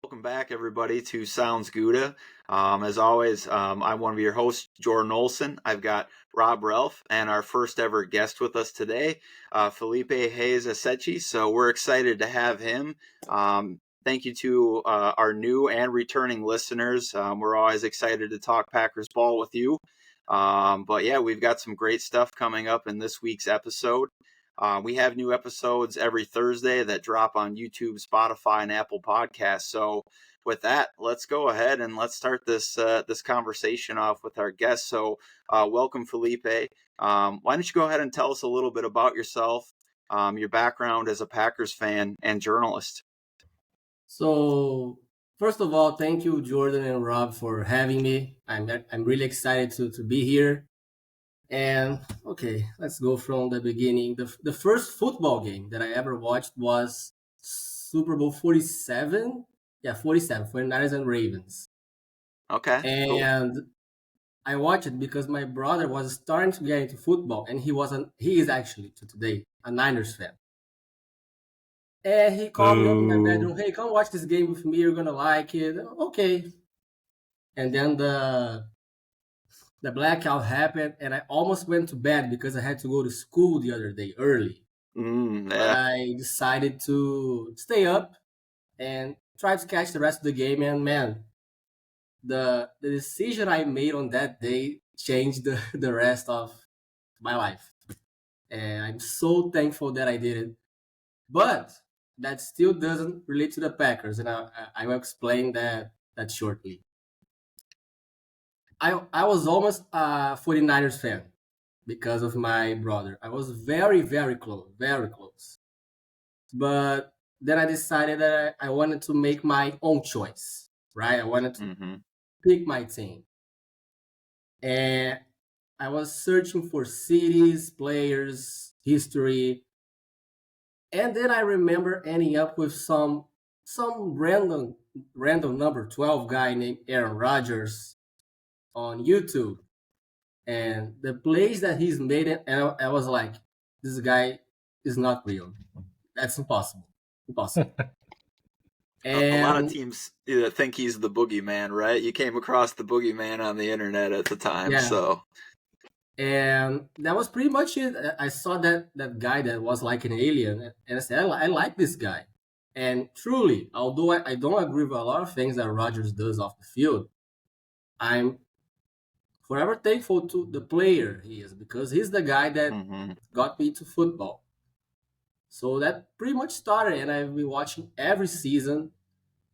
Welcome back, everybody, to Sounds Gouda. As always, I'm one of your hosts, Jordan Olson. I've got Rob Relf and our first ever guest with us today, Felipe Hayes Asechi. So we're excited to have him. Thank you to our new and returning listeners. We're always excited to talk Packers ball with you. But yeah, we've got some great stuff coming up in this week's episode. We have new episodes every Thursday that drop on YouTube, Spotify, and Apple Podcasts. So with that, let's go ahead and let's start this conversation off with our guest. So welcome, Felipe. Why don't you go ahead and tell us a little bit about yourself, your background as a Packers fan and journalist? So, first of all, thank you, Jordan and Rob, for having me. I'm really excited to be here. And okay, let's go from the beginning. The first football game that I ever watched was Super Bowl 47. Yeah, 47, 49ers and Ravens. Okay, cool. And I watched it because my brother was starting to get into football, and he is actually to today a Niners fan. And he called me up in my Boo. bedroom, hey, come watch this game with me, you're gonna like it. Okay. And then the blackout happened, and I almost went to bed because I had to go to school the other day early. But Yeah. I decided to stay up and try to catch the rest of the game. And man, the decision I made on that day changed the rest of my life. And I'm so thankful that I did it. But that still doesn't relate to the Packers, and I will explain that shortly. I was almost a 49ers fan because of my brother. I was very, very close, very close. But then I decided that I wanted to make my own choice, right? I wanted to Mm-hmm. pick my team. And I was searching for cities, players, history. And then I remember ending up with some random number 12 guy named Aaron Rodgers on YouTube. And the plays that he's made it, and I was like, this guy is not real. That's impossible. Impossible. A lot of And teams think he's the boogeyman, right? You came across the boogeyman on the internet at the time, yeah, so and that was pretty much it. I saw that guy that was like an alien, and I said, I like this guy. And truly, although I don't agree with a lot of things that Rogers does off the field, I'm forever thankful to the player he is because he's the guy that mm-hmm. got me to football. So that pretty much started, and I've been watching every season.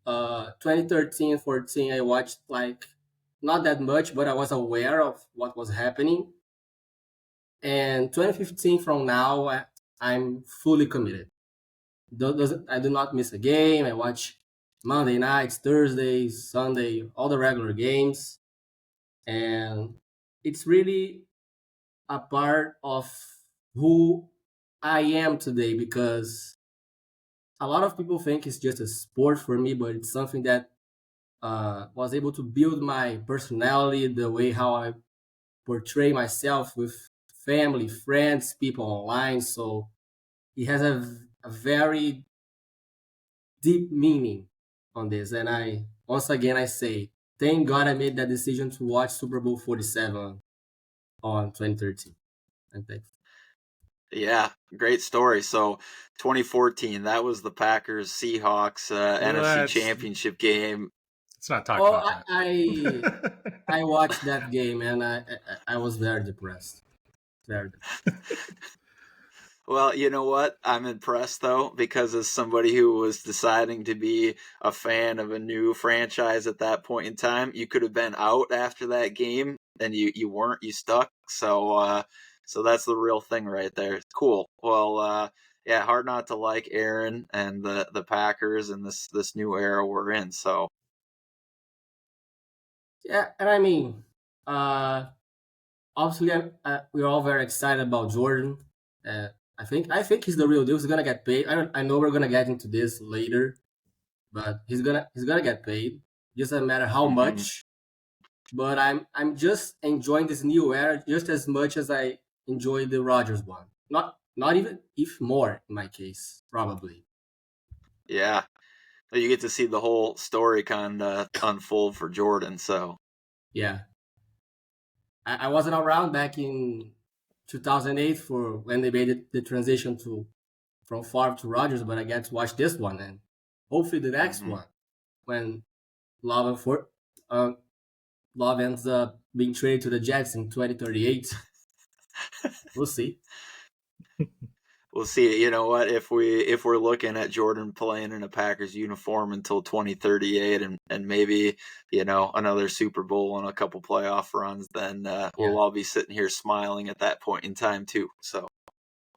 2013, 14, I watched like not that much, but I was aware of what was happening. And 2015 from now, I'm fully committed. I do not miss a game. I watch Monday nights, Thursdays, Sunday, all the regular games. And it's really a part of who I am today because a lot of people think it's just a sport for me, but it's something that was able to build my personality, the way how I portray myself with family, friends, people online. So it has a very deep meaning on this. And once again, I say, thank God I made that decision to watch Super Bowl 47 on 2013. And thanks. Yeah, great story. So 2014, that was the Packers Seahawks NFC Let's Championship game. let's not talk Oh, about that. I watched that game and I was very depressed. Very depressed. Well, you know what? I'm impressed though, because as somebody who was deciding to be a fan of a new franchise at that point in time, you could have been out after that game and you weren't, you stuck. So that's the real thing right there. Cool. Well, yeah, hard not to like Aaron and the Packers and this new era we're in. So Yeah, and I mean, uh, obviously, we're all very excited about Jordan. Uh, I think he's the real deal. He's gonna get paid. I know we're gonna get into this later, but he's gonna get paid. Just doesn't matter how mhm. much. But I'm just enjoying this new era just as much as I enjoyed the Rogers one. Not even if more in my case, probably. Yeah. You get to see the whole story kind of unfold for Jordan. So Yeah, I wasn't around back in 2008 for when they made the transition to from Favre to Rodgers, but I get to watch this one and hopefully the next mhm. one when Love and for Love ends up being traded to the Jets in 2038. We'll see. We'll see. You know what? If we're looking at Jordan playing in a Packers uniform until 2038, and maybe another Super Bowl and a couple playoff runs, then Yeah, we'll all be sitting here smiling at that point in time too. So